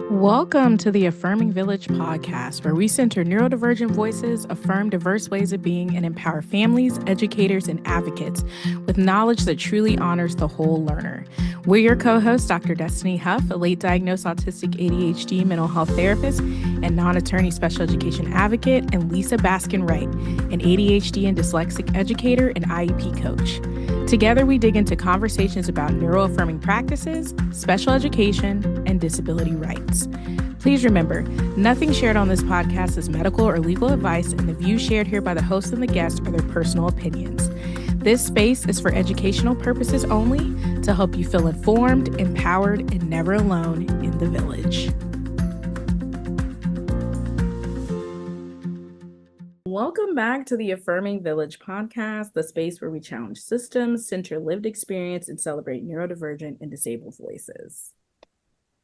Welcome to the Affirming Village Podcast, where we center neurodivergent voices, affirm diverse ways of being, and empower families, educators, and advocates with knowledge that truly honors the whole learner. We're your co-hosts, Dr. Destiny Huff, a late diagnosed autistic ADHD mental health therapist and non-attorney special education advocate, and Lisa Baskin Wright, an ADHD and dyslexic educator and IEP coach. Together, we dig into conversations about neuroaffirming practices, special education, and disability rights. Please remember, nothing shared on this podcast is medical or legal advice, and the views shared here by the host and the guest are their personal opinions. This space is for educational purposes only, to help you feel informed, empowered, and never alone in the village. Welcome back to the Affirming Village Podcast, the space where we challenge systems, center lived experience, and celebrate neurodivergent and disabled voices.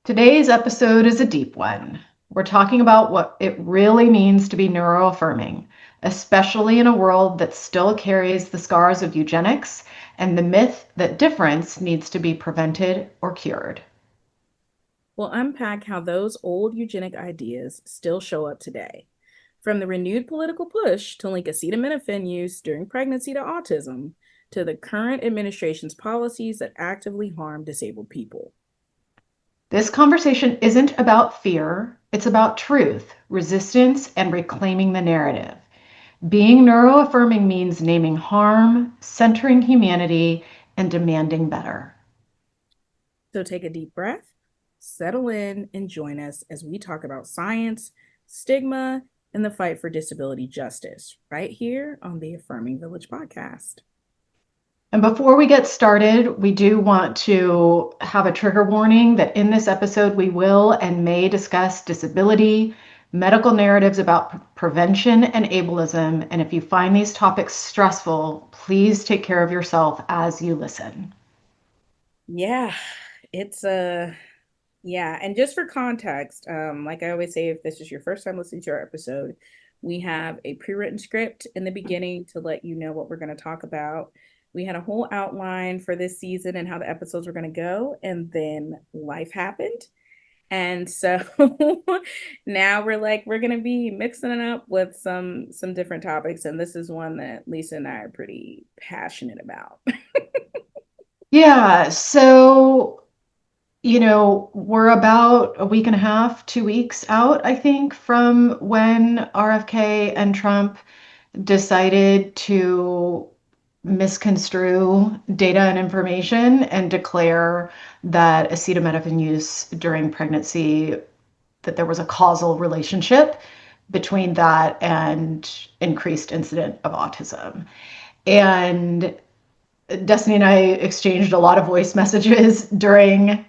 Today's episode is a deep one. We're talking about what it really means to be neuroaffirming, especially in a world that still carries the scars of eugenics and the myth that difference needs to be prevented or cured. We'll unpack how those old eugenic ideas still show up today. From the renewed political push to link acetaminophen use during pregnancy to autism, to the current administration's policies that actively harm disabled people. This conversation isn't about fear, it's about truth, resistance, and reclaiming the narrative. Being neuroaffirming means naming harm, centering humanity, and demanding better. So take a deep breath, settle in, and join us as we talk about science, stigma, and the fight for disability justice, right here on the Affirming Village Podcast. And before we get started, we do want to have a trigger warning that in this episode, we will and may discuss disability, medical narratives about prevention, and ableism. And if you find these topics stressful, please take care of yourself as you listen. Yeah, and just for context, like I always say, if this is your first time listening to our episode, we have a pre-written script in the beginning to let you know what we're going to talk about. We had a whole outline for this season and how the episodes were going to go, and then life happened. And so now we're going to be mixing it up with some different topics, and this is one that Lisa and I are pretty passionate about. Yeah, so we're about a week and a half, 2 weeks out, I think, from when RFK and Trump decided to misconstrue data and information and declare that acetaminophen use during pregnancy, that there was a causal relationship between that and increased incidence of autism. And Destiny and I exchanged a lot of voice messages during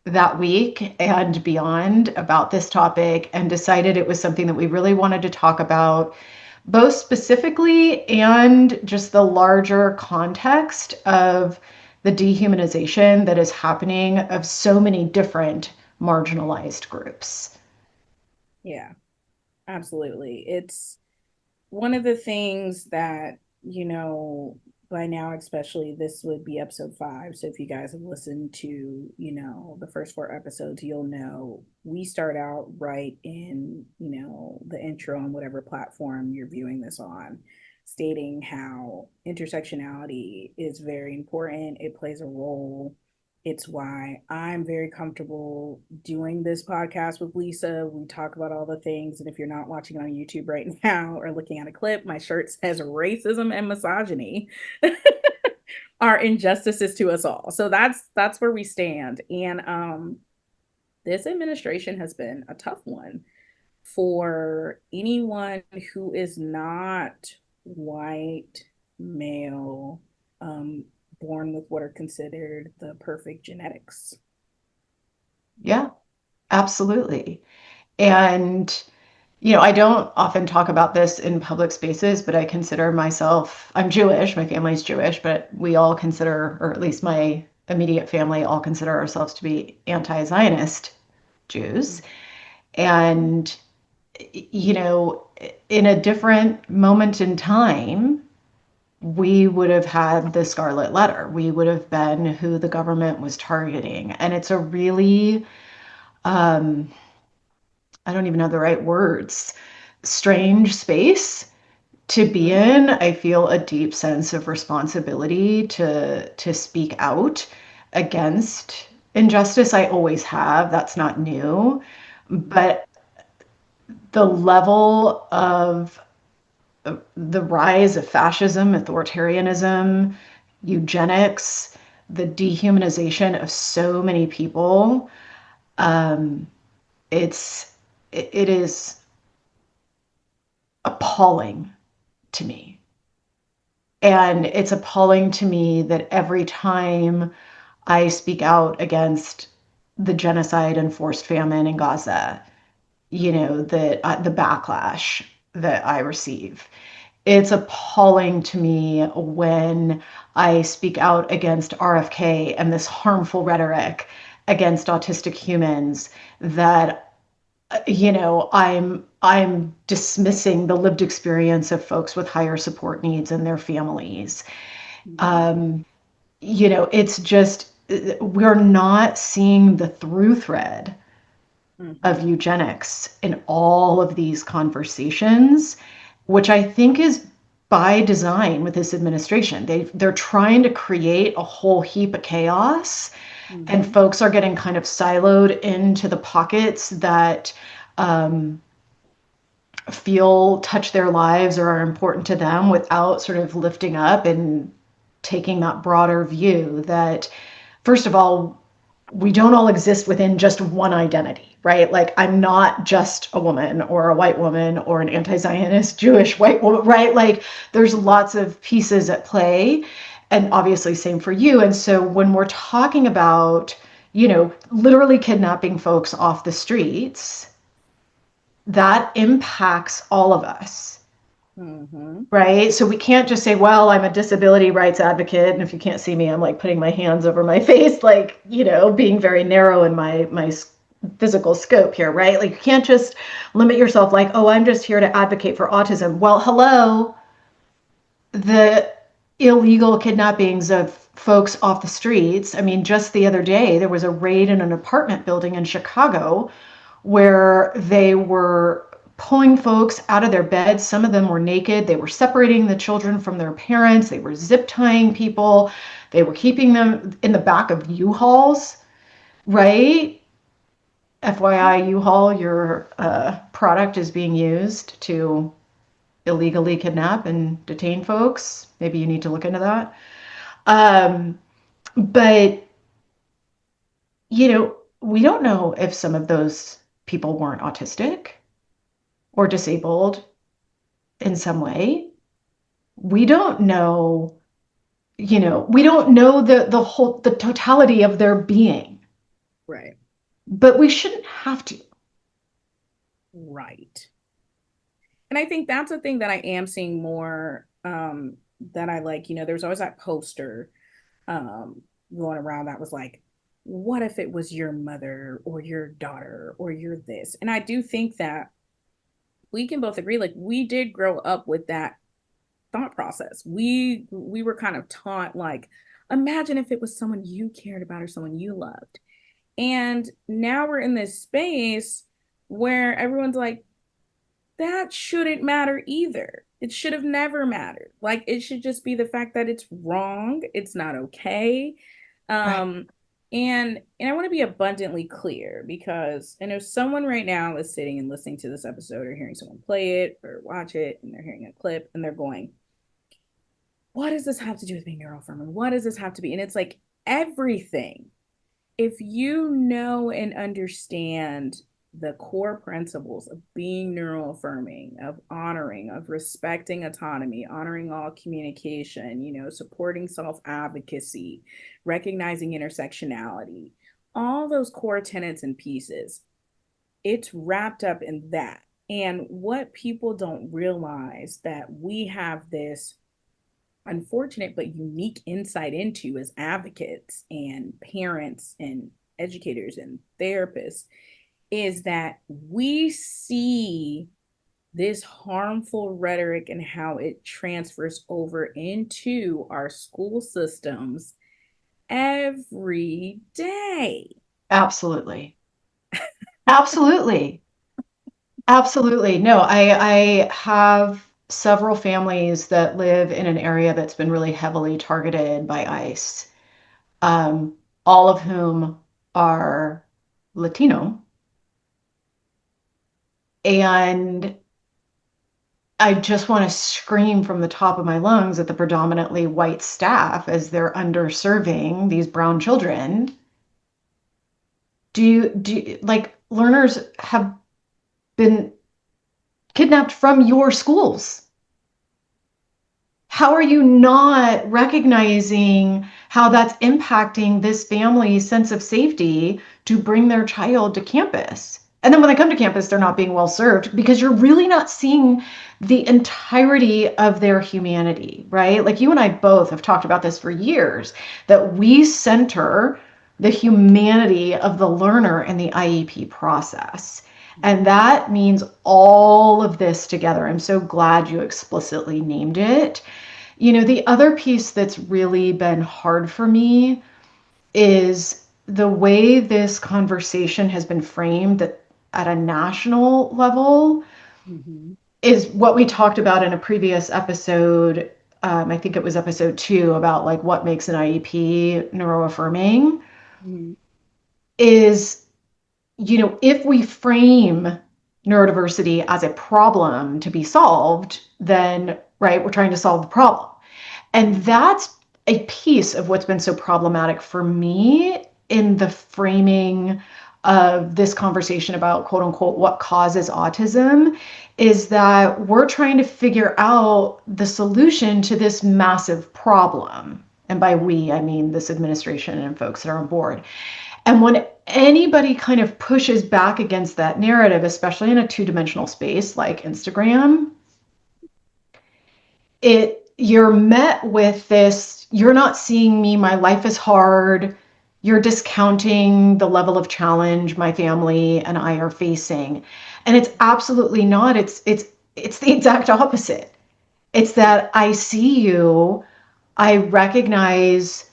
that week and beyond about this topic, and decided it was something that we really wanted to talk about, both specifically and just the larger context of the dehumanization that is happening of so many different marginalized groups. Yeah, absolutely. It's one of the things that, by now, especially, this would be episode 5. So if you guys have listened to, the first 4 episodes, you'll know we start out right in, the intro on whatever platform you're viewing this on, stating how intersectionality is very important. It plays a role. It's why I'm very comfortable doing this podcast with Lisa. We talk about all the things. And if you're not watching on YouTube right now or looking at a clip, my shirt says racism and misogyny are injustices to us all. So that's where we stand. And this administration has been a tough one for anyone who is not white, male, born with what are considered the perfect genetics. Yeah, absolutely. And, I don't often talk about this in public spaces, but I consider myself, I'm Jewish, my family's Jewish, but we all consider, or at least my immediate family, all consider ourselves to be anti-Zionist Jews. And, in a different moment in time, we would have had the scarlet letter. We would have been who the government was targeting. And it's a really I don't even know the right words, strange space to be Mm-hmm. in. I feel a deep sense of responsibility to speak out against injustice. I always have. That's not new. Mm-hmm. But the level of the rise of fascism, authoritarianism, eugenics, the dehumanization of so many people, um, it's it is appalling to me. And it's appalling to me that every time I speak out against the genocide and forced famine in Gaza, that the backlash that I receive. It's appalling to me when I speak out against RFK and this harmful rhetoric against autistic humans that I'm dismissing the lived experience of folks with higher support needs and their families. Mm-hmm. Um, it's just we're not seeing the through thread of Mm-hmm. eugenics in all of these conversations, which I think is by design with this administration. They're trying to create a whole heap of chaos, and Mm-hmm. folks are getting kind of siloed into the pockets that um, feel touch their lives or are important to them without sort of lifting up and taking that broader view that, first of all, we don't all exist within just one identity, right? Like, I'm not just a woman or a white woman or an anti Zionist Jewish white woman, right? Like, there's lots of pieces at play. And obviously, same for you. And so, when we're talking about, literally kidnapping folks off the streets, that impacts all of us, Mm-hmm. right? So we can't just say, well, I'm a disability rights advocate. And if you can't see me, I'm like putting my hands over my face, like, being very narrow in my physical scope here, right? Like, you can't just limit yourself like, oh, I'm just here to advocate for autism. Well, hello, the illegal kidnappings of folks off the streets. I mean, just the other day, there was a raid in an apartment building in Chicago where they were pulling folks out of their beds. Some of them were naked. They were separating the children from their parents. They were zip tying people. They were keeping them in the back of U-Hauls, right? FYI, U-Haul, your product is being used to illegally kidnap and detain folks. Maybe you need to look into that. Um, but, we don't know if some of those people weren't autistic or disabled in some way. We don't know, we don't know the totality of their being, Right. but we shouldn't have to. Right. And I think that's a thing that I am seeing more that I like. There's always that poster um going around that was like, what if it was your mother or your daughter or your this? And I do think that we can both agree, like we did grow up with that thought process. We were kind of taught like, imagine if it was someone you cared about or someone you loved. And now we're in this space where everyone's like, that shouldn't matter either. It should have never mattered. Like it should just be the fact that it's wrong, it's not okay. Right. Um and I want to be abundantly clear because I know someone right now is sitting and listening to this episode or hearing someone play it or watch it and they're hearing a clip and they're going, what does this have to do with being neuroaffirming? What does this have to be? And it's like everything. If you know and understand the core principles of being neuroaffirming, of honoring, of respecting autonomy, honoring all communication, supporting self advocacy, recognizing intersectionality, all those core tenets and pieces, it's wrapped up in that. And what people don't realize that we have this unfortunate but unique insight into as advocates and parents and educators and therapists is that we see this harmful rhetoric and how it transfers over into our school systems every day. Absolutely. Absolutely. Absolutely. No, I have several families that live in an area that's been really heavily targeted by ICE, um, all of whom are Latino. And I just want to scream from the top of my lungs at the predominantly white staff as they're underserving these brown children. Like learners have been kidnapped from your schools? How are you not recognizing how that's impacting this family's sense of safety to bring their child to campus? And then when they come to campus, they're not being well served because you're really not seeing the entirety of their humanity, right? Like you and I both have talked about this for years, that we center the humanity of the learner in the IEP process. And that means all of this together. I'm so glad you explicitly named it. You know, the other piece that's really been hard for me is the way this conversation has been framed at a national level Mm-hmm. is what we talked about in a previous episode. I think it was episode 2 about like what makes an IEP neuroaffirming Mm-hmm. is, you know, if we frame neurodiversity as a problem to be solved, then, right, we're trying to solve the problem. And that's a piece of what's been so problematic for me in the framing of this conversation about quote unquote what causes autism is that we're trying to figure out the solution to this massive problem. And by we, I mean this administration and folks that are on board. And when anybody kind of pushes back against that narrative, especially in a two-dimensional space like Instagram, you're met with this, you're not seeing me, my life is hard, you're discounting the level of challenge my family and I are facing. And it's absolutely not. It's the exact opposite. It's that I see you, I recognize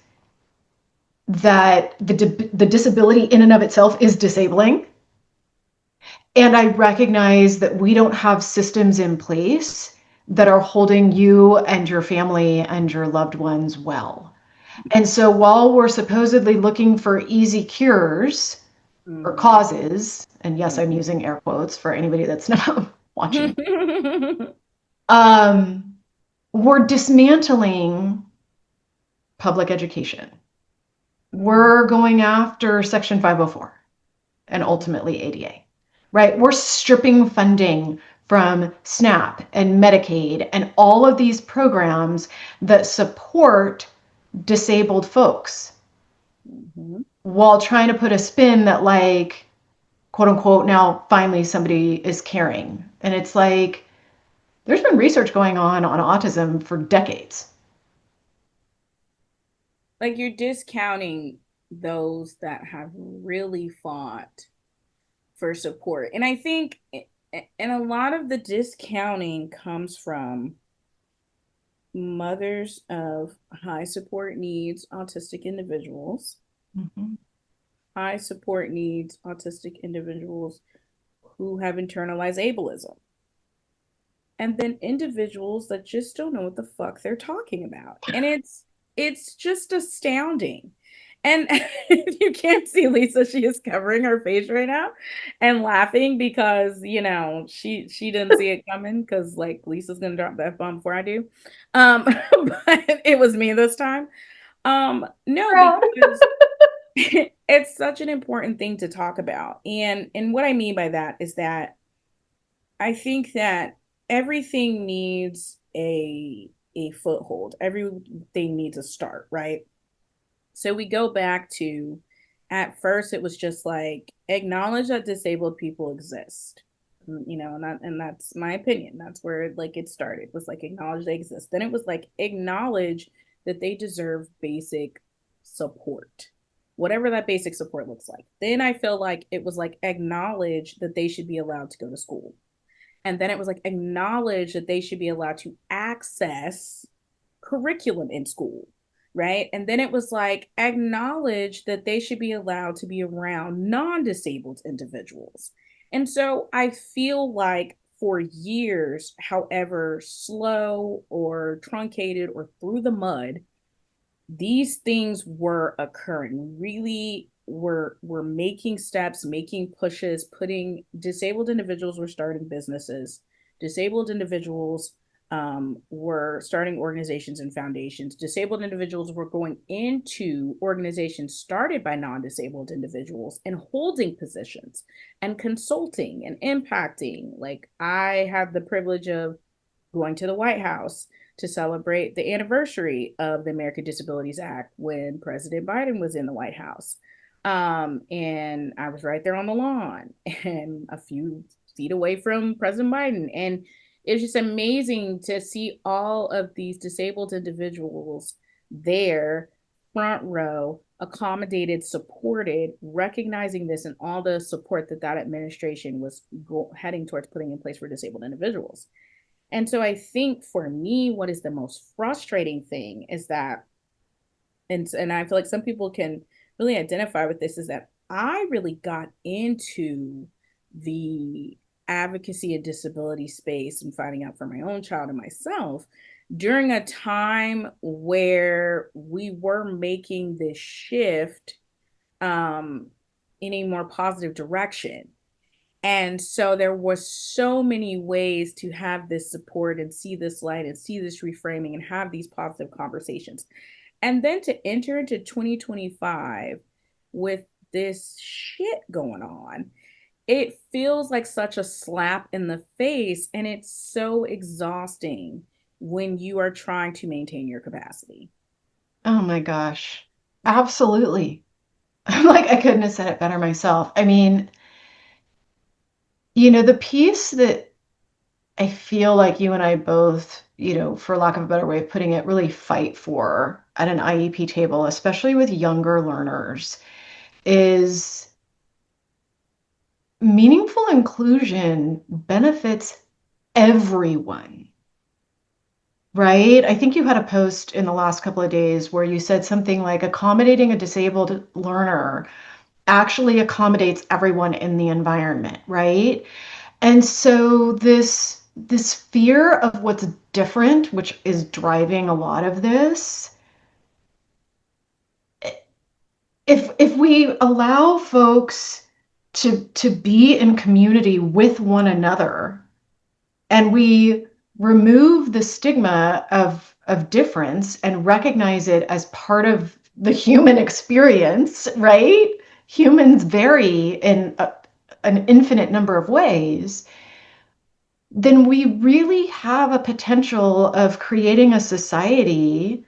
that the disability in and of itself is disabling. And I recognize that we don't have systems in place that are holding you and your family and your loved ones well. And so while we're supposedly looking for easy cures or causes, and yes, I'm using air quotes for anybody that's not watching, Mm-hmm. um, we're dismantling public education. We're going after Section 504 and ultimately ADA, right? We're stripping funding from SNAP and Medicaid and all of these programs that support disabled folks Mm-hmm. while trying to put a spin that, like, quote unquote, now finally somebody is caring. And it's like, there's been research going on autism for decades. Like you're discounting those that have really fought for support. And I think and a lot of the discounting comes from mothers of high support needs autistic individuals, Mm-hmm. high support needs autistic individuals who have internalized ableism, and then individuals that just don't know what the fuck they're talking about. And it's just astounding. And you can't see Lisa, she is covering her face right now and laughing because, you know, she didn't see it coming because like Lisa's gonna drop that bomb before I do. But it was me this time. No, Proud. because it's such an important thing to talk about. And what I mean by that is that I think that everything needs a foothold. Everything needs a start, right? So we go back to at first it was just like acknowledge that disabled people exist. You know, and that's my opinion. That's where like it started. Was like acknowledge they exist. Then it was like acknowledge that they deserve basic support. Whatever that basic support looks like. Then I feel like it was like acknowledge that they should be allowed to go to school. And then it was like acknowledge that they should be allowed to access curriculum in school, right? And then it was like acknowledge that they should be allowed to be around non-disabled individuals. And so I feel like for years, however slow or truncated or through the mud, these things were occurring. Really were making steps, making pushes, putting disabled individuals were starting businesses, disabled individuals were starting organizations and foundations, disabled individuals were going into organizations started by non-disabled individuals and holding positions and consulting and impacting. Like I have the privilege of going to the White House to celebrate the anniversary of the American Disabilities Act when President Biden was in the White House. And I was right there on the lawn and a few feet away from President Biden. And it's just amazing to see all of these disabled individuals there, front row, accommodated, supported, recognizing this and all the support that that administration was heading towards putting in place for disabled individuals. And so I think for me, what is the most frustrating thing is that, and I feel like some people can really identify with this, is that I really got into the advocacy and disability space and finding out for my own child and myself during a time where we were making this shift um, in a more positive direction. And so there was so many ways to have this support and see this light and see this reframing and have these positive conversations. And then to enter into 2025 with this shit going on, it feels like such a slap in the face. And it's so exhausting when you are trying to maintain your capacity. Oh my gosh. Absolutely. I'm like, I couldn't have said it better myself. I mean, the piece that I feel like you and I both, for lack of a better way of putting it, really fight for at an IEP table, especially with younger learners, is meaningful inclusion benefits everyone, right? I think you had a post in the last couple of days where you said something like accommodating a disabled learner actually accommodates everyone in the environment, right? And so this fear of what's different, which is driving a lot of this, if we allow folks to be in community with one another and we remove the stigma of difference and recognize it as part of the human experience, right? Humans vary in an infinite number of ways, then we really have a potential of creating a society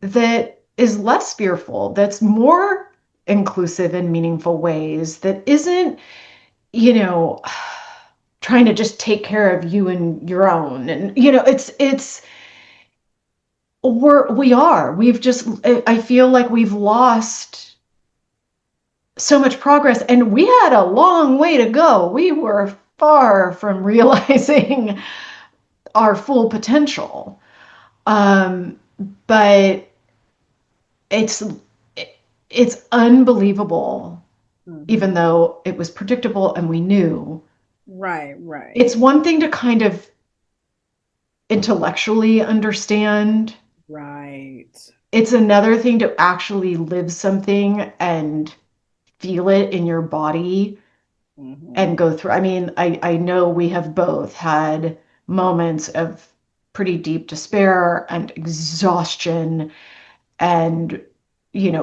that is less fearful, that's more inclusive in meaningful ways, that isn't, you know, trying to just take care of you and your own. And, we've just, I feel like we've lost so much progress and we had a long way to go. We were far from realizing our full potential. Um, but it's it's unbelievable, even Mm-hmm. though it was predictable and we knew. Right, right, It's one thing to kind of intellectually understand. right. It's another thing to actually live something and feel it in your body Mm-hmm. and go through. I mean, I know we have both had moments of pretty deep despair and exhaustion and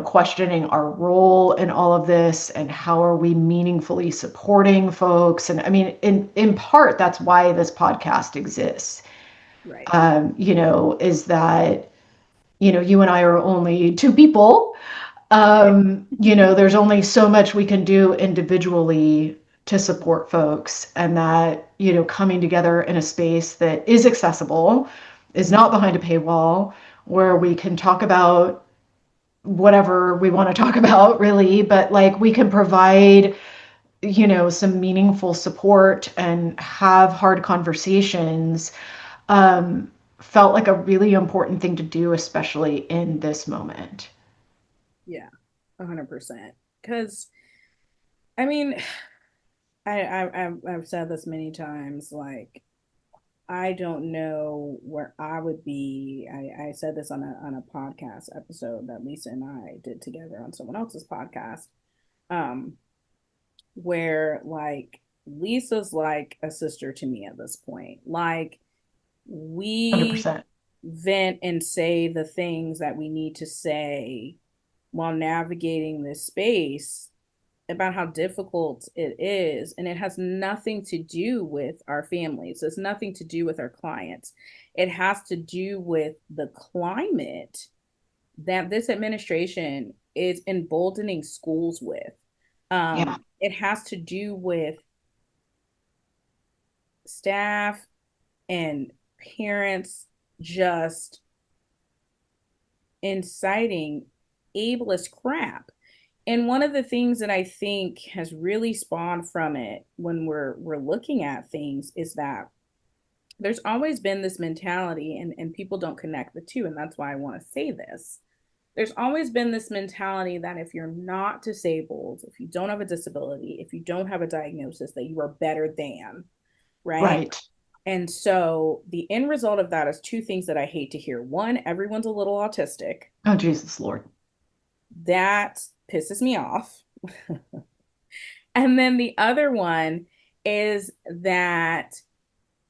questioning our role in all of this and how are we meaningfully supporting folks. And I mean, in part that's why this podcast exists. Right. Is that you and I are only two people. Right. There's only so much we can do individually to support folks, and that coming together in a space that is accessible, is not behind a paywall, where we can talk about whatever we want to talk about, really, but like we can provide some meaningful support and have hard conversations, um, felt like a really important thing to do, especially in this moment. Yeah, 100%. Because, I mean, I've said this many times, like I don't know where I would be. I said this on a podcast episode that Lisa and I did together on someone else's podcast. Um, where like Lisa's like a sister to me at this point. Like we 100%. vent and say the things that we need to say while navigating this space about how difficult it is. And it has nothing to do with our families, it's nothing to do with our clients. It has to do with the climate that this administration is emboldening schools with. Yeah. It has to do with staff and parents just inciting ableist crap. And one of the things that I think has really spawned from it when we're looking at things is that there's always been this mentality, and people don't connect the two, and that's why I want to say this. There's always been this mentality that if you're not disabled, if you don't have a disability, if you don't have a diagnosis, that you are better than, right? Right. And so the end result of that is two things that I hate to hear. One, everyone's a little autistic. Oh, Jesus Lord. That pisses me off. And then the other one is that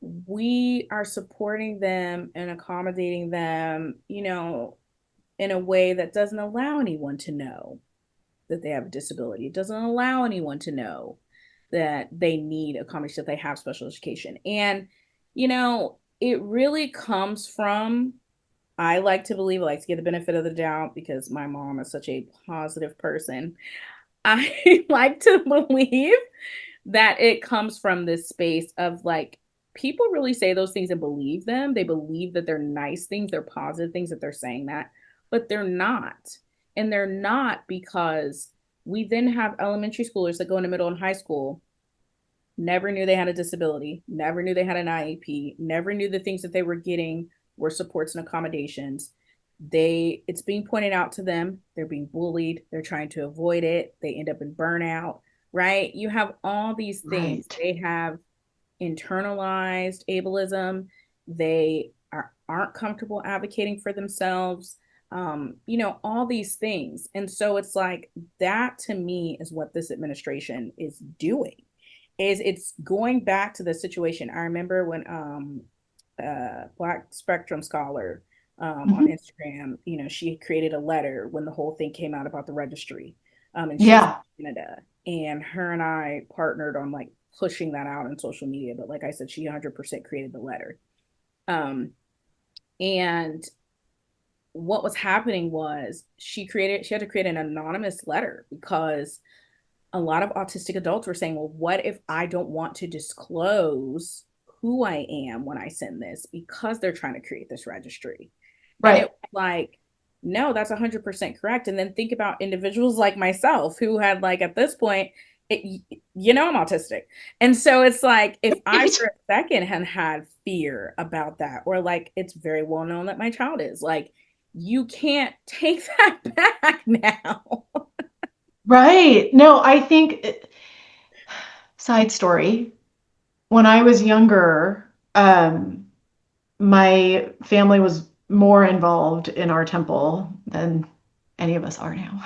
we are supporting them and accommodating them, in a way that doesn't allow anyone to know that they have a disability. It doesn't allow anyone to know that they need accommodation, that they have special education. And, it really comes from, I like to believe, I like to give the benefit of the doubt because my mom is such a positive person. I like to believe that it comes from this space of like, people really say those things and believe them. They believe that they're nice things, they're positive things, that they're saying that, but they're not. And they're not because we then have elementary schoolers that go into middle and high school, never knew they had a disability, never knew they had an IEP, never knew the things that they were getting were supports and accommodations. It's being pointed out to them, they're being bullied, they're trying to avoid it, they end up in burnout, right? You have all these things. Right. They have internalized ableism. They aren't comfortable advocating for themselves. All these things. And so it's like that to me is what this administration is doing. Is it's going back to the situation. I remember when Black Spectrum Scholar on Mhm. Instagram, she created a letter when the whole thing came out about the registry. And she's Yeah. in Canada. And her and I partnered on like pushing that out on social media. But like I said, she 100% created the letter. Um, and what was happening was she had to create an anonymous letter because a lot of autistic adults were saying, well, what if I don't want to disclose who I am when I send this because they're trying to create this registry? And it Right. was like, no, that's 100% correct. And then think about individuals like myself who had like at this point, I'm autistic. And so it's like, if I for a second had fear about that, or like it's very well known that my child is like, you can't take that back now. Right. No, I think, side story, when I was younger, my family was more involved in our temple than any of us are now.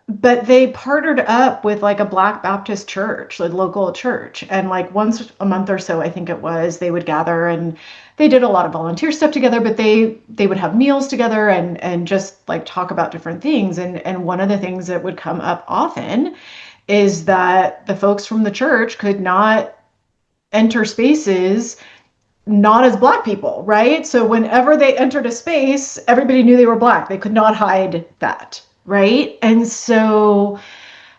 But they partnered up with like a Black Baptist church, like local church. And like once a month or so, I think it was, they would gather and they did a lot of volunteer stuff together, but they would have meals together and just like talk about different things. And one of the things that would come up often is that the folks from the church could not enter spaces not as Black people, right? So whenever they entered a space, everybody knew they were Black. They could not hide that, right? And so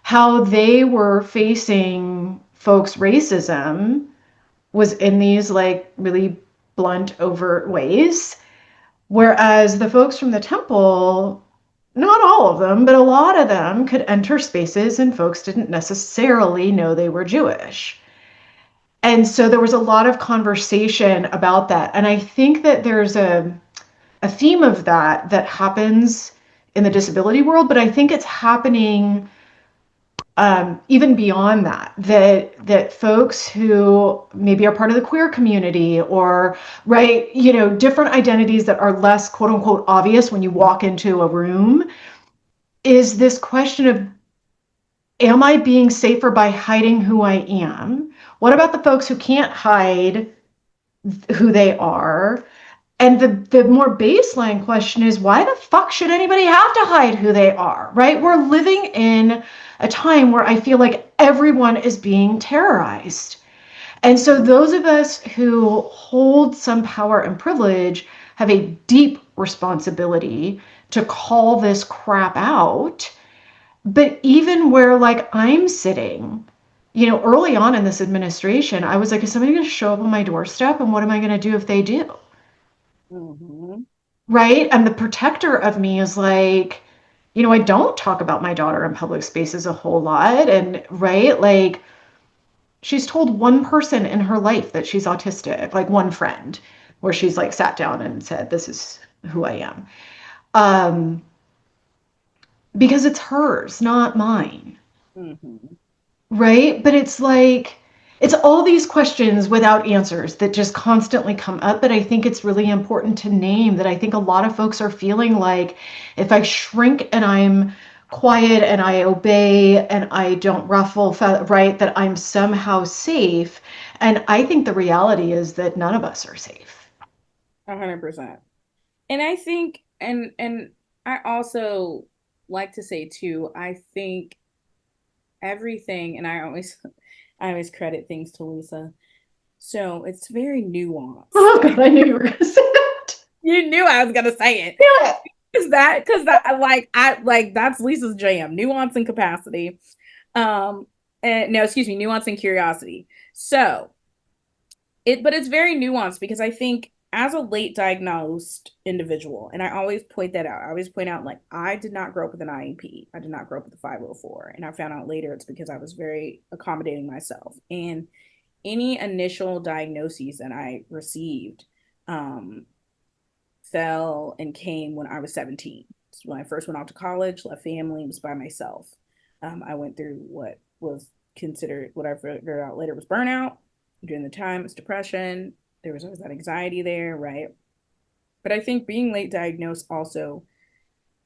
how they were facing folks' racism was in these like really blunt, overt ways. Whereas the folks from the temple, not all of them, but a lot of them could enter spaces and folks didn't necessarily know they were Jewish. And so there was a lot of conversation about that. And I think that there's a theme of that that happens in the disability world, but I think it's happening even beyond that, that folks who maybe are part of the queer community or, right, different identities that are less quote unquote obvious when you walk into a room, is this question of, am I being safer by hiding who I am? What about the folks who can't hide who they are? And the more baseline question is, why the fuck should anybody have to hide who they are, right? We're living in a time where I feel like everyone is being terrorized. And so those of us who hold some power and privilege have a deep responsibility to call this crap out. But even where like I'm sitting, early on in this administration, I was like, is somebody going to show up on my doorstep? And what am I going to do if they do? Mm-hmm. Right? And the protector of me is like, I don't talk about my daughter in public spaces a whole lot. And right, like she's told one person in her life that she's autistic, like one friend, where she's like sat down and said, this is who I am. Um, because it's hers, not mine. Mm-hmm. Right? But it's like, it's all these questions without answers that just constantly come up. But I think it's really important to name that I think a lot of folks are feeling like if I shrink and I'm quiet and I obey and I don't ruffle, right, that I'm somehow safe. And I think the reality is that none of us are safe. 100%. And I think, and I also like to say too, I think everything, and I always credit things to Lisa. So it's very nuanced. Oh, God, I knew you were going to say that. You knew I was gonna say it. Yeah. Because that like I like that's Lisa's jam, nuance and capacity. And no, excuse me, nuance and curiosity. So but it's very nuanced because I think as a late diagnosed individual, and I always point that out, I always point out like I did not grow up with an IEP. I did not grow up with a 504. And I found out later it's because I was very accommodating myself. And any initial diagnoses that I received um, fell and came when I was 17. So when I first went off to college, left family, was by myself. I went through what was considered, what I figured out later was burnout. During the time, it's depression. There was always that anxiety there, right? But I think being late diagnosed also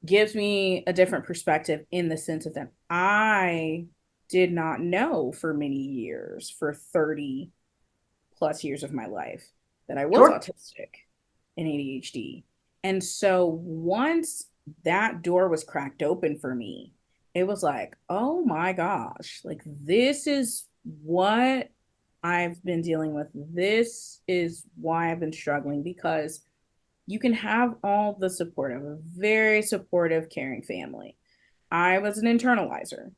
gives me a different perspective in the sense of that I did not know for many years, for 30 plus years of my life, that I was Sure. autistic and ADHD. And so once that door was cracked open for me, it was like, oh my gosh, like this is what I've been dealing with. This is why I've been struggling because you can have all the support of a very supportive, caring family. I was an internalizer.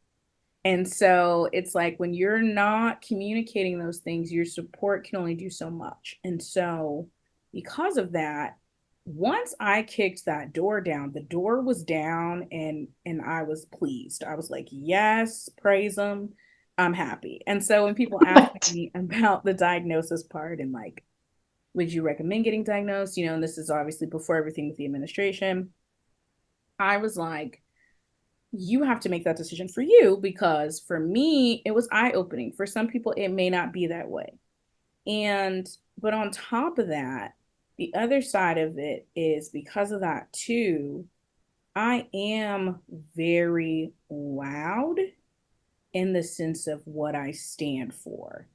And so it's like when you're not communicating those things, your support can only do so much. And so because of that, once I kicked that door down, the door was down and I was pleased. I was like, yes, praise them. I'm happy. And so when people ask But me about the diagnosis part and like, would you recommend getting diagnosed? And this is obviously before everything with the administration. I was like, you have to make that decision for you because for me, it was eye opening. For some people, it may not be that way. And, but on top of that, the other side of it is because of that too, I am very loud in the sense of what I stand for.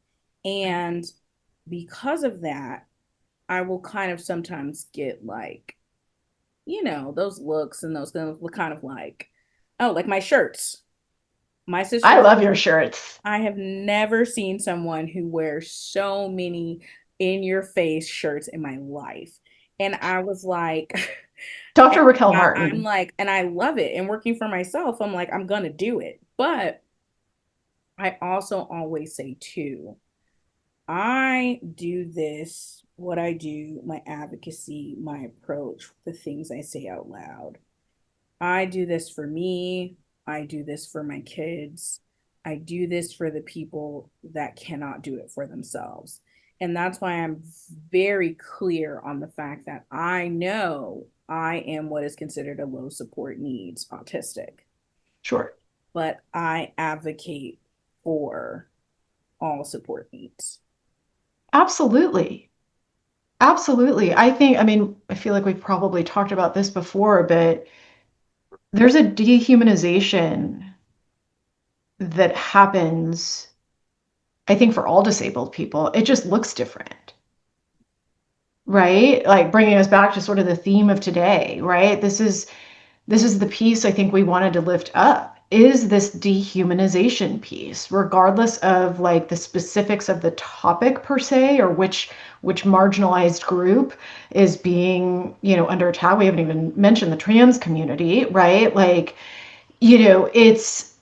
And because of that, I will kind of sometimes get like, those looks and those kind of like, oh, like my shirts. My I sister, love your shirts. I have never seen someone who wears so many in your face shirts in my life. And I was like, Dr. Raquel I'm Martin. like, and I love it. And working for myself, I'm like, I'm going to do it. But I also always say, too, I do this, what I do, my advocacy, my approach, the things I say out loud. I do this for me. I do this for my kids. I do this for the people that cannot do it for themselves. And that's why I'm very clear on the fact that I know I am what is considered a low support needs autistic. Sure. but I advocate for all support needs. Absolutely. Absolutely. I think, I mean, I feel like we've probably talked about this before, but there's a dehumanization that happens, I think, for all disabled people. It just looks different, right? Like bringing us back to sort of the theme of today, right? This is the piece I think we wanted to lift up is this dehumanization piece, regardless of like the specifics of the topic per se, or which marginalized group is being, under attack. We haven't even mentioned the trans community, right? Like, it is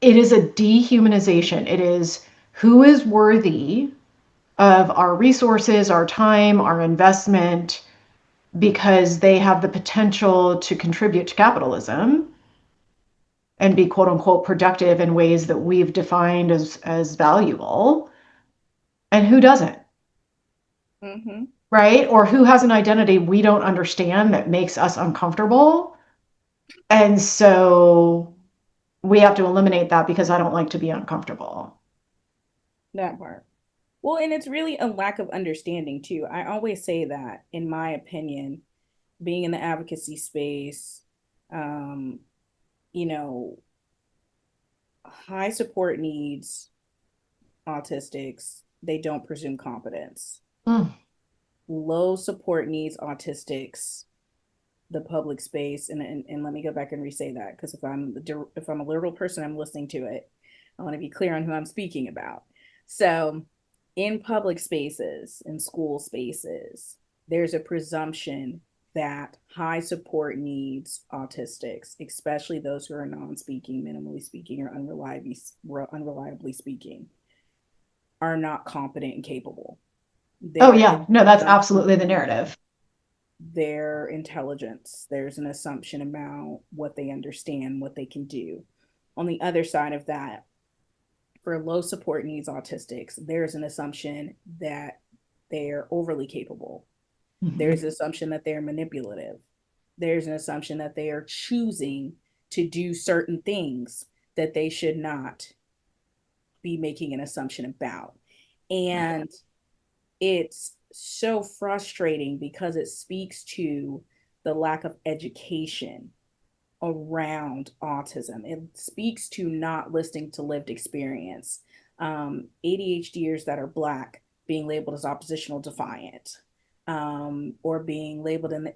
a dehumanization. It is who is worthy of our resources, our time, our investment, because they have the potential to contribute to capitalism and be quote unquote productive in ways that we've defined as valuable, and who doesn't, Mm-hmm. right? Or who has an identity we don't understand that makes us uncomfortable. And so we have to eliminate that because I don't like to be uncomfortable. That part. Well, and it's really a lack of understanding too. I always say that, in my opinion, being in the advocacy space, um, you know, high support needs, autistics, they don't presume competence. Mm. Low support needs, autistics, the public space, and let me go back and re-say that, because if I'm a literal person, I'm listening to it. I want to be clear on who I'm speaking about. So, in public spaces, in school spaces, there's a presumption that high support needs autistics, especially those who are non-speaking, minimally speaking, or unreliably speaking, are not competent and capable. Oh, There is yeah. No, that's presumption absolutely the narrative. their intelligence. There's an assumption about what they understand, what they can do. On the other side of that, for low support needs autistics, there's an assumption that they're overly capable. Mm-hmm. There's an assumption that they're manipulative. There's an assumption that they are choosing to do certain things that they should not be making an assumption about. Right. And it's so frustrating because it speaks to the lack of education around autism. It speaks to not listening to lived experience. ADHDers that are Black being labeled as oppositional defiant, or being labeled in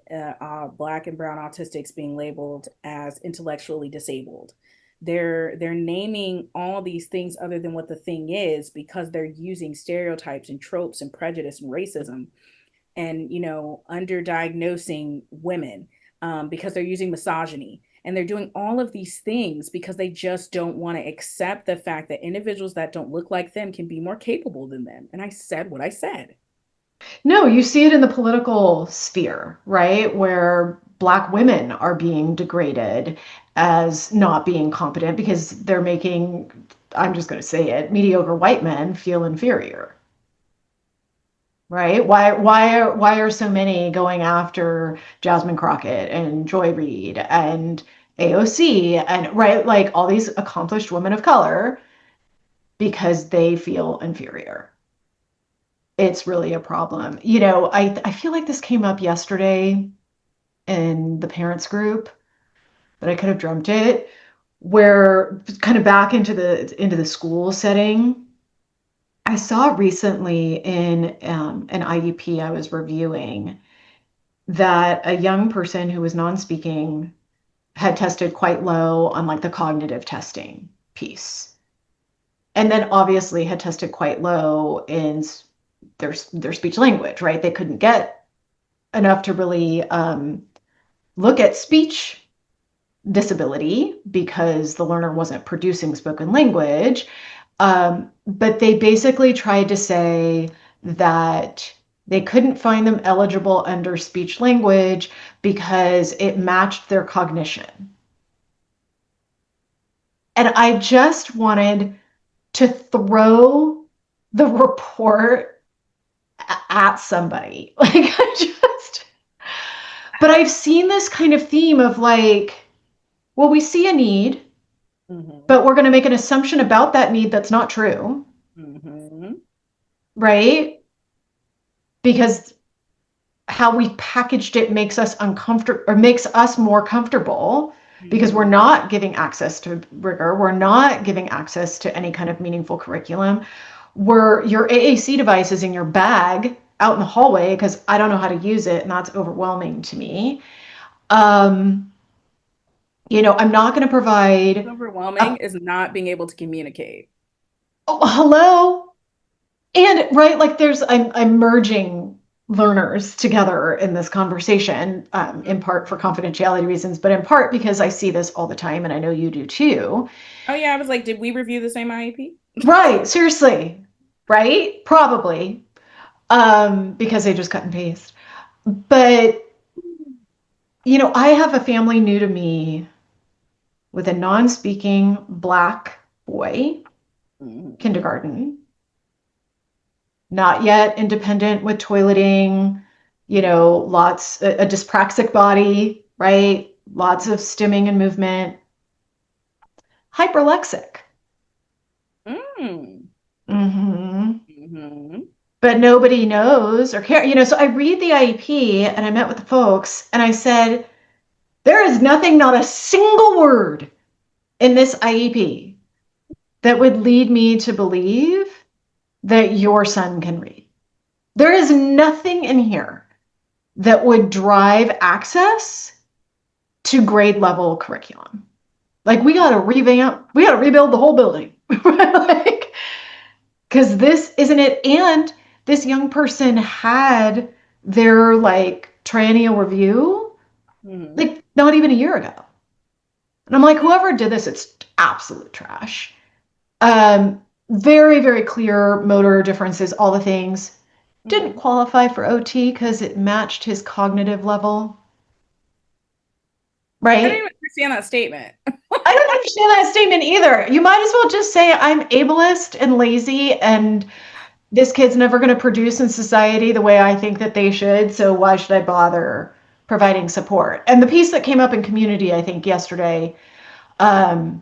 Black and brown autistics being labeled as intellectually disabled. They're naming all these things other than what the thing is, because they're using stereotypes and tropes and prejudice and racism, and underdiagnosing women, because they're using misogyny, and they're doing all of these things because they just don't want to accept the fact that individuals that don't look like them can be more capable than them. And I said what I said. No, you see it in the political sphere, right? Where Black women are being degraded as not being competent because they're making, I'm just going to say it, mediocre white men feel inferior, right? Why are so many going after Jasmine Crockett and Joy Reid and AOC and right, like all these accomplished women of color because they feel inferior? It's really a problem. I feel like this came up yesterday in the parents group, but I could have dreamt it, where kind of back into the school setting. I saw recently in an IEP I was reviewing that a young person who was non-speaking had tested quite low on like the cognitive testing piece, and then obviously had tested quite low in their speech language. Right, they couldn't get enough to really look at speech disability because the learner wasn't producing spoken language. But they basically tried to say that they couldn't find them eligible under speech language because it matched their cognition. And I just wanted to throw the report at somebody. Like, but I've seen this kind of theme of like, well, we see a need. Mm-hmm. but we're going to make an assumption about that need that's not true, Mm-hmm. right? Because how we packaged it makes us uncomfortable or makes us more comfortable because we're Mm-hmm. not giving access to rigor. We're not giving access to any kind of meaningful curriculum. Where your AAC device is in your bag out in the hallway because I don't know how to use it and that's overwhelming to me. Um, I'm not going to provide Overwhelming a, is not being able to communicate. oh, hello. And right, like I'm merging learners together in this conversation, in part for Mhm. confidentiality reasons, but in part because I see this all the time and I know you do too. Oh yeah, I was like, did we review the same IEP? Right, seriously, right? Probably, because they just cut and paste. But, I have a family new to me with a non speaking Black boy, Mhm. kindergarten, not yet independent with toileting, lots, a dyspraxic body, right? Lots of stimming and movement, hyperlexic. Mm. Mm-hmm. Mhm. But nobody knows or care. So I read the IEP and I met with the folks and I said, there is nothing, not a single word in this IEP that would lead me to believe that your son can read. There is nothing in here that would drive access to grade level curriculum. Like we got to rebuild the whole building. Like, because this isn't it. And this young person had their like triennial review Mhm. like not even a year ago. And I'm like, whoever did this, it's absolute trash. Very, very clear motor differences, all the things. Didn't Mhm. qualify for OT because it matched his cognitive level, I don't right? even understand that statement. I don't understand that statement either. You might as well just say I'm ableist and lazy and this kid's never going to produce in society the way I think that they should. So why should I bother providing support? And the piece that came up in community, I think, yesterday um,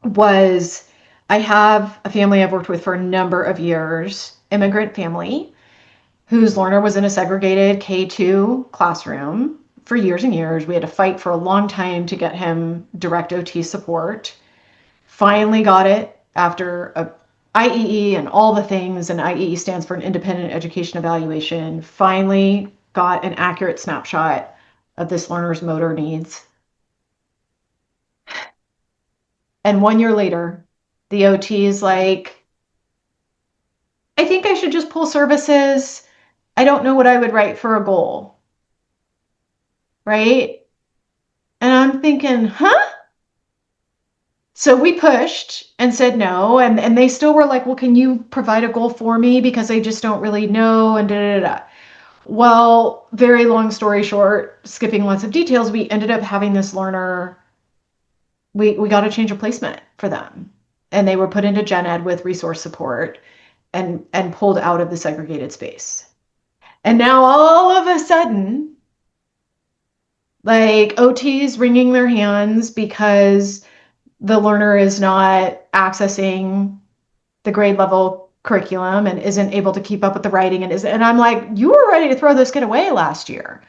was I have a family I've worked with for a number of years, immigrant family, whose learner was in a segregated K2 classroom for years and years. We had to fight for a long time to get him direct OT support. Finally got it after a IEE and all the things, and IEE stands for an independent education evaluation. Finally got an accurate snapshot of this learner's motor needs. And 1 year later, the OT is like, I think I should just pull services. I don't know what I would write for a goal, right? And I'm thinking, huh? So we pushed and said no, and they still were like, well, can you provide a goal for me because they just don't really know and da da da. Well, very long story short, skipping lots of details, we ended up having this learner. We got to change a placement for them, and they were put into gen ed with resource support and pulled out of the segregated space. And now all of a sudden, like OT's wringing their hands because the learner is not accessing the grade level curriculum and isn't able to keep up with the writing and I'm like, you were ready to throw this kid away last year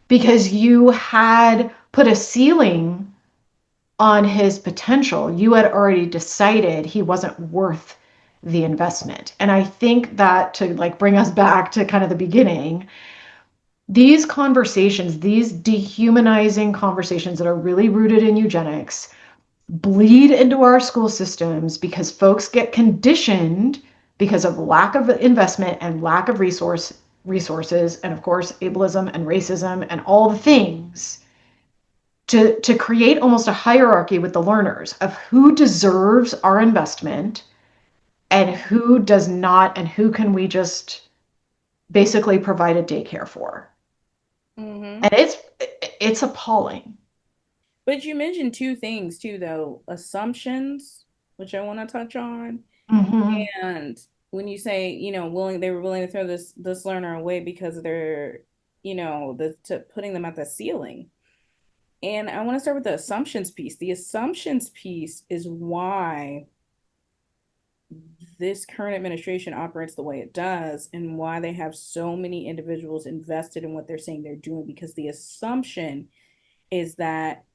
because you had put a ceiling on his potential. You had already decided he wasn't worth the investment. And I think that to like bring us back to kind of the beginning, these conversations, these dehumanizing conversations that are really rooted in eugenics bleed into our school systems because folks get conditioned because of lack of investment and lack of resources and of course ableism and racism and all the things to create almost a hierarchy with the learners of who deserves our investment and who does not and who can we just basically provide a daycare for. Hmm. And it's appalling. But you mentioned two things too, though, assumptions, which I want to touch on, Mm-hmm. and when you say, they were willing to throw this learner away because they're, putting them at the ceiling. And I want to start with the assumptions piece. The assumptions piece is why this current administration operates the way it does and why they have so many individuals invested in what they're saying they're doing, because the assumption is that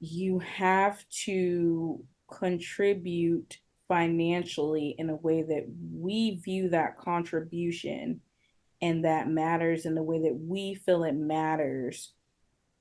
you have to contribute financially in a way that we view that contribution and that matters in the way that we feel it matters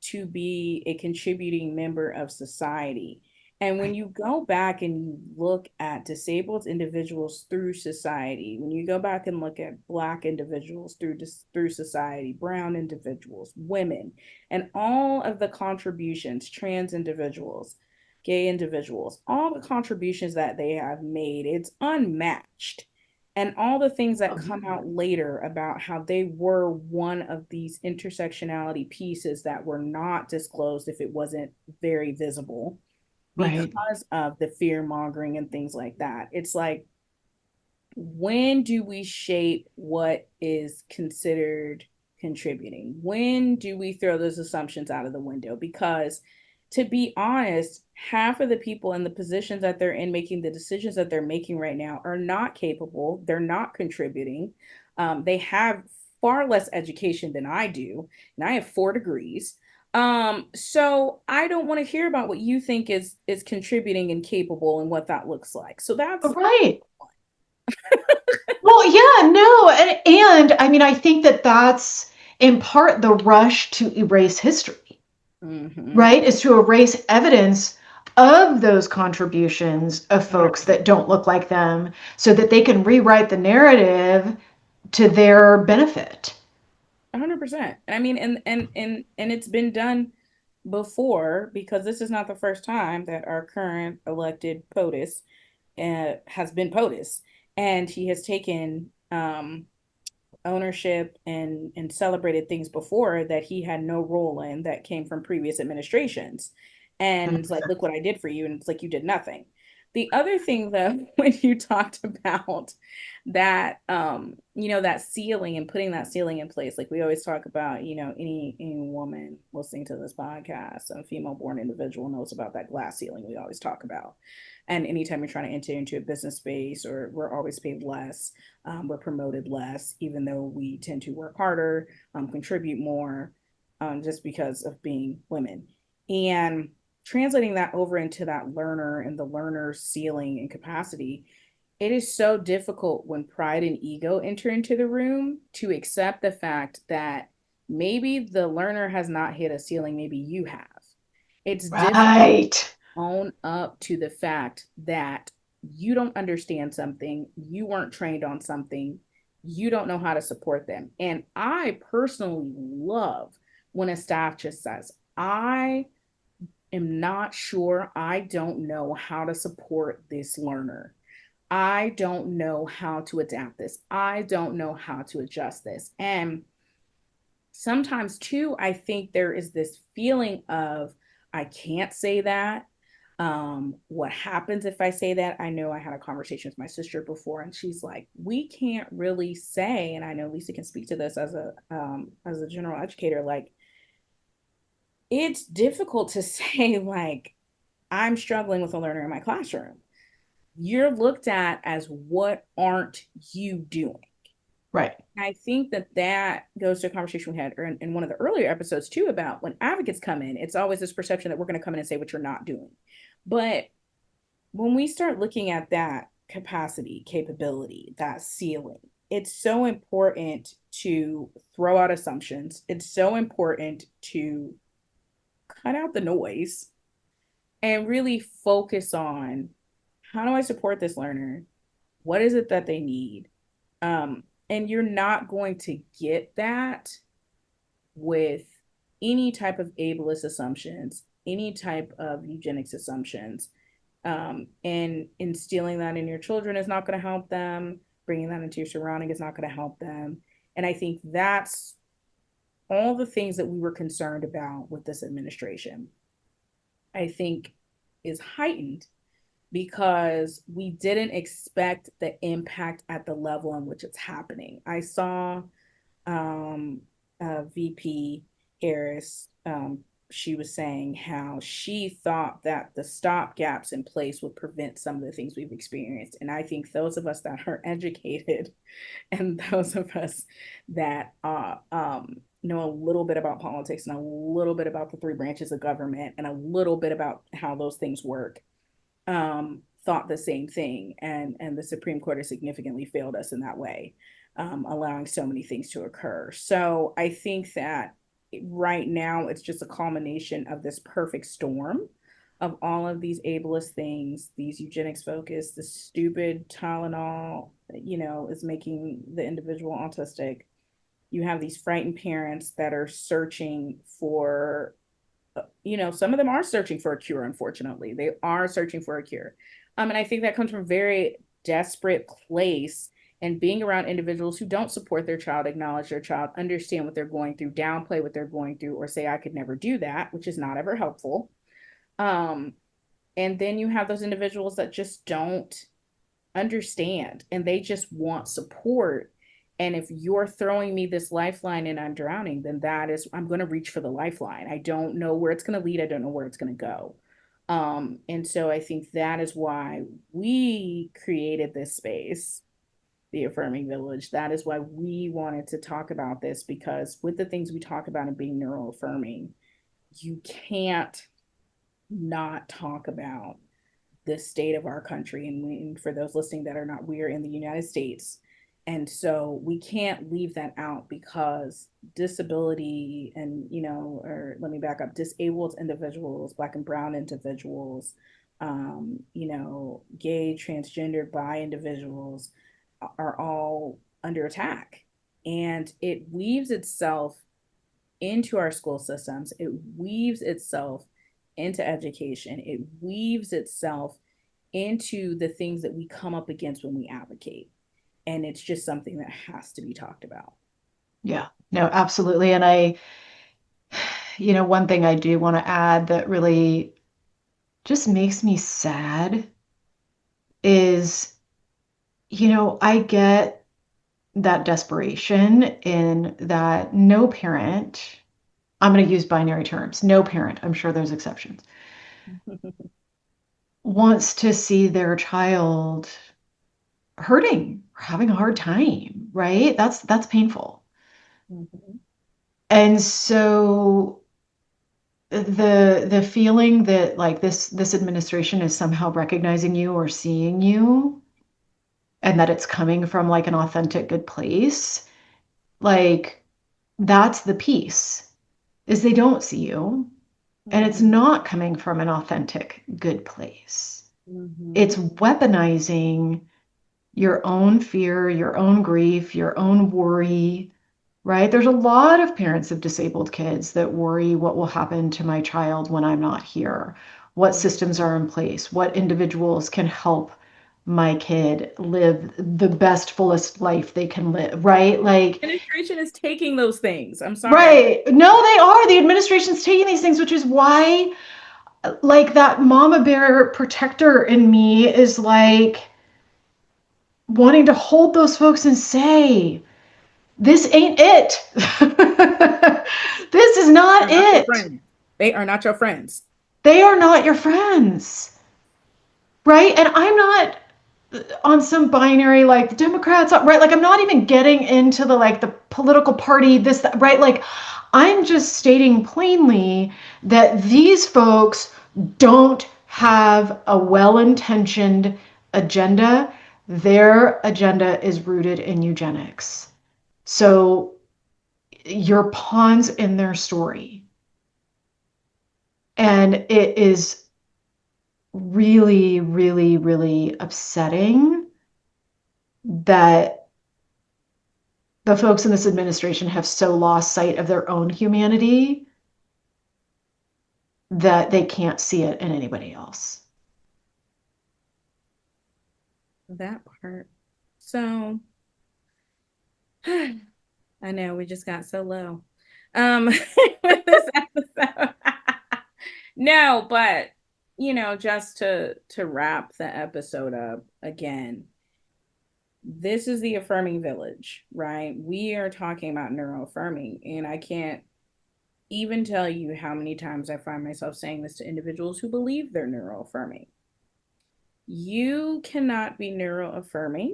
to be a contributing member of society. And when Right. you go back and you look at disabled individuals through society, when you go back and look at Black individuals through society, brown individuals, women, and all of the contributions, trans individuals, gay individuals, all the contributions that they have made, it's unmatched. And all the things that come out later about how they were one of these intersectionality pieces that were not disclosed if it wasn't very visible Right. because of the fear mongering and things like that. It's like, when do we shape what is considered contributing? When do we throw those assumptions out of the window? Because to be honest, half of the people in the positions that they're in, making the decisions that they're making right now, are not capable. They're not contributing. They have far less education than I do, and I have 4 degrees. So I don't want to hear about what you think is contributing and capable and what that looks like. So that's Right. Well, yeah, no, and I mean, I think that that's in part the rush to erase history, mm-hmm. right? Is to erase evidence of those contributions of folks 100%. that don't look like them so that they can rewrite the narrative to their benefit. 100%. And I mean, and it's been done before, because this is not the first time that our current elected POTUS has been POTUS, and he has taken ownership and celebrated things before that he had no role in, that came from previous administrations. And it's like, look what I did for you. And it's like, you did nothing. The other thing, though, when you talked about that, that ceiling and putting that ceiling in place, like we always talk about, any woman listening to this podcast, a female born individual knows about that glass ceiling we always talk about. And anytime you're trying to enter into a business space, or we're always paid less, we're promoted less, even though we tend to work harder, contribute more, just because of being women. And translating that over into that learner and the learner's ceiling and capacity, it is so difficult when pride and ego enter into the room to accept the fact that maybe the learner has not hit a ceiling, maybe you have. It's difficult Right. to own up to the fact that you don't understand something, you weren't trained on something, you don't know how to support them. And I personally love when a staff just says, I am not sure, I don't know how to support this learner. I don't know how to adapt this. I don't know how to adjust this. And sometimes, too, I think there is this feeling of, I can't say that. What happens if I say that? I know I had a conversation with my sister before, and she's like, we can't really say, and I know Lisa can speak to this as a general educator, like, it's difficult to say, like, I'm struggling with a learner in my classroom. You're looked at as, what aren't you doing? Right. I think that goes to a conversation we had in one of the earlier episodes too, about when advocates come in, it's always this perception that we're going to come in and say what you're not doing. But when we start looking at that capacity, capability, that ceiling, it's so important to throw out assumptions. It's so important to cut out the noise and really focus on, how do I support this learner? What is it that they need? And you're not going to get that with any type of ableist assumptions, any type of eugenics assumptions. And instilling that in your children is not going to help them. Bringing that into your surrounding is not going to help them. And I think that's all the things that we were concerned about with this administration, I think, is heightened because we didn't expect the impact at the level in which it's happening. I saw VP Harris she was saying how she thought that the stop gaps in place would prevent some of the things we've experienced. And I think those of us that are educated and those of us that know a little bit about politics and a little bit about the three branches of government and a little bit about how those things work, thought the same thing. And the Supreme Court has significantly failed us in that way, allowing so many things to occur. So I think that right now it's just a culmination of this perfect storm of all of these ableist things, these eugenics focus, the stupid Tylenol, is making the individual autistic. You have these frightened parents that are searching for, some of them are searching for a cure, unfortunately. They are searching for a cure. And I think that comes from a very desperate place, and being around individuals who don't support their child, acknowledge their child, understand what they're going through, downplay what they're going through, or say, I could never do that, which is not ever helpful. And then you have those individuals that just don't understand and they just want support. And if you're throwing me this lifeline and I'm drowning, then I'm going to reach for the lifeline. I don't know where it's going to lead. I don't know where it's going to go. And so I think that is why we created this space, the Affirming Village. That is why we wanted to talk about this, because with the things we talk about in being neuroaffirming, you can't not talk about the state of our country. And for those listening that are not, we are in the United States. And so we can't leave that out, because disability and, or let me back up, disabled individuals, Black and brown individuals, gay, transgender, bi individuals are all under attack. And it weaves itself into our school systems. It weaves itself into education. It weaves itself into the things that we come up against when we advocate. And it's just something that has to be talked about. Yeah, no, absolutely. And one thing I do want to add that really just makes me sad is, I get that desperation in that no parent, I'm going to use binary terms, no parent, I'm sure there's exceptions, wants to see their child hurting or having a hard time, right? That's painful. Mm-hmm. And so the feeling that like this administration is somehow recognizing you or seeing you and that it's coming from like an authentic good place, like that's the piece, is they don't see you and it's Mm-hmm. not coming from an authentic good place. Mm-hmm. It's weaponizing your own fear, your own grief, your own worry, right? There's a lot of parents of disabled kids that worry what will happen to my child when I'm not here, what systems are in place, what individuals can help my kid live the best, fullest life they can live, right? Like, Administration is taking those things. I'm sorry. right. No, they are. The administration's taking these things, which is why, like, that mama bear protector in me is like wanting to hold those folks and say, this ain't it. This is not They're not your it. friends. They are not your friends. They are not your friends. Right? And I'm not on some binary like Democrats, right? Like I'm not even getting into the like the political party, this, that, right? Like I'm just stating plainly that these folks don't have a well-intentioned agenda. Their agenda is rooted in eugenics. So you're pawns in their story. And it is really, really, really upsetting that the folks in this administration have so lost sight of their own humanity that they can't see it in anybody else. That part. So I know we just got so low with this episode. No, but just to wrap the episode up again, this is the Affirming Village, right? We are talking about neuroaffirming, and I can't even tell you how many times I find myself saying this to individuals who believe they're neuroaffirming. You cannot be neuroaffirming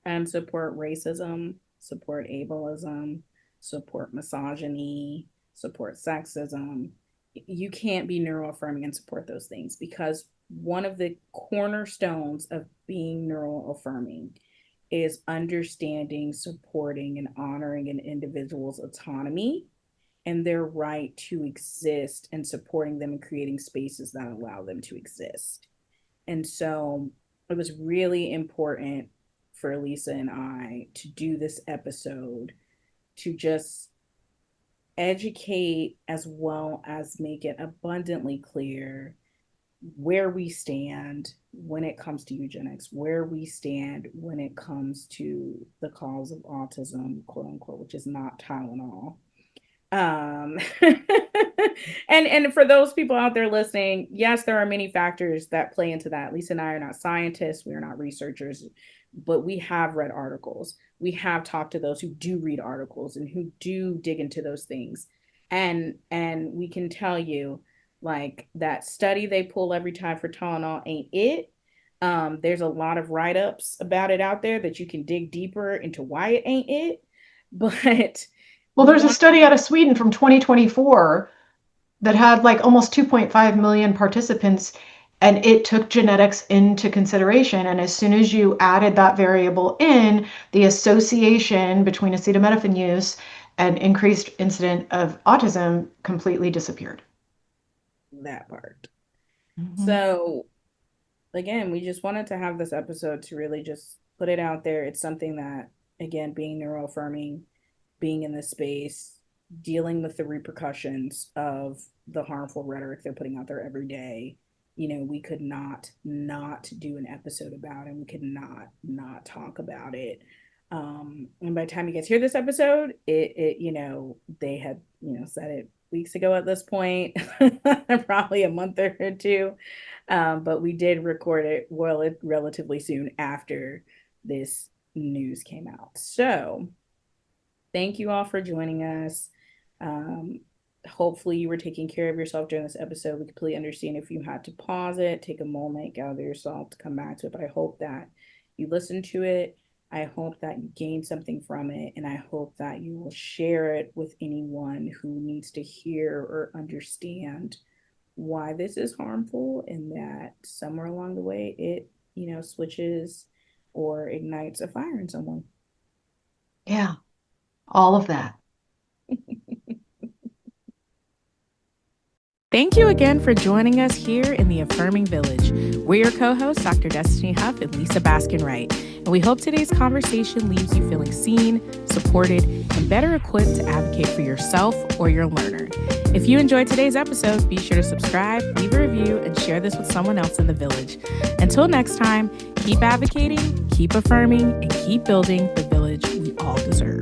and support racism, support ableism, support misogyny, support sexism. You can't be neuroaffirming and support those things, because one of the cornerstones of being neuroaffirming is understanding, supporting, and honoring an individual's autonomy and their right to exist, and supporting them and creating spaces that allow them to exist. And so it was really important for Lisa and I to do this episode to just educate as well as make it abundantly clear where we stand when it comes to eugenics, where we stand when it comes to the cause of autism, quote unquote, which is not Tylenol. And for those people out there listening, yes, there are many factors that play into that. Lisa and I are not scientists, we are not researchers, but we have read articles. We have talked to those who do read articles and who do dig into those things. And we can tell you, like, that study they pull every time for Tylenol ain't it. There's a lot of write-ups about it out there that you can dig deeper into why it ain't it. But Well, there's a study out of Sweden from 2024 that had like almost 2.5 million participants, and it took genetics into consideration. And as soon as you added that variable in, the association between acetaminophen use and increased incident of autism completely disappeared. that part. Mm-hmm. So again, we just wanted to have this episode to really just put it out there. It's something that, again, being neuroaffirming, being in this space, dealing with the repercussions of the harmful rhetoric they're putting out there every day, we could not do an episode about it. We could not talk about it. And by the time you guys hear this episode, it they had, said it weeks ago at this point, probably a month or two. But we did record it relatively soon after this news came out. So thank you all for joining us. Hopefully you were taking care of yourself during this episode. We completely understand if you had to pause it, take a moment, gather yourself to come back to it. But I hope that you listened to it. I hope that you gained something from it. And I hope that you will share it with anyone who needs to hear or understand why this is harmful, and that somewhere along the way it, switches or ignites a fire in someone. Yeah, all of that. Thank you again for joining us here in the Affirming Village. We're your co-hosts, Dr. Destiny Huff and Lisa Baskin Wright, and we hope today's conversation leaves you feeling seen, supported, and better equipped to advocate for yourself or your learner. If you enjoyed today's episode, be sure to subscribe, leave a review, and share this with someone else in the village. Until next time, keep advocating, keep affirming, and keep building the village we all deserve.